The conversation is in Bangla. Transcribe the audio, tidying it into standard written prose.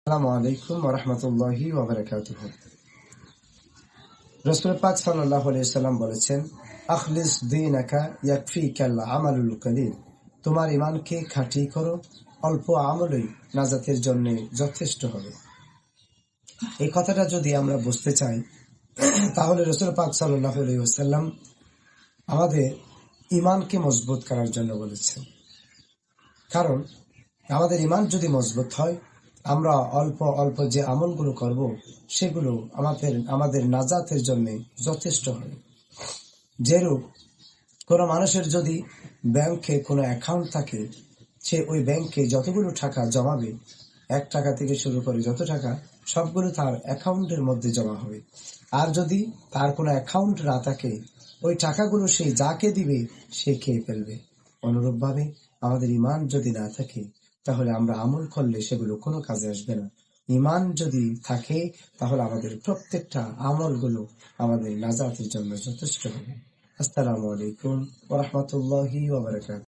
আসসালামু আলাইকুম ওয়া রাহমাতুল্লাহি ওয়া বারাকাতুহু। রাসূল পাক সাল্লাল্লাহু আলাইহি ওয়াসাল্লাম বলেছেন, আখলিস দীনাকা ইয়াকফিকাল আমালুল কলিল। তোমার ঈমানকে খাঁটি করো, অল্প আমলই নাজাতের জন্য যথেষ্ট হবে। এই কথাটা যদি আমরা বুঝতে চাই, তাহলে রাসূল পাক সাল্লাল্লাহু আলাইহি ওয়াসাল্লাম আমাদের ঈমানকে মজবুত করার জন্য বলেছেন। কারণ আমাদের ঈমান যদি মজবুত হয়, আমরা অল্প অল্প যে আমলগুলো করব সেগুলো আমাদের নাজাতের জন্য যথেষ্ট হবে। যেরূপ কোনো মানুষের যদি ব্যাংকে কোনো অ্যাকাউন্ট থাকে, সে ওই ব্যাংকে যতগুলো টাকা জমাবে, 1 টাকা থেকে শুরু করে যত টাকা, সবগুলো তার অ্যাকাউন্টের মধ্যে জমা হবে। আর যদি তার কোনো অ্যাকাউন্ট না থাকে, ওই টাকাগুলো সে যাকে দিবে সে খেয়ে ফেলবে। অনুরূপভাবে আমাদের ঈমান যদি না থাকে, তাহলে আমরা আমল করলে সেগুলো কোনো কাজে আসবে না। ঈমান যদি থাকে, তাহলে আমাদের প্রত্যেকটা আমলগুলো আমাদের নাজাতের জন্য যথেষ্ট হবে। আসসালামু আলাইকুম ওয়া রাহমাতুল্লাহি ওয়া বারাকাতুহু।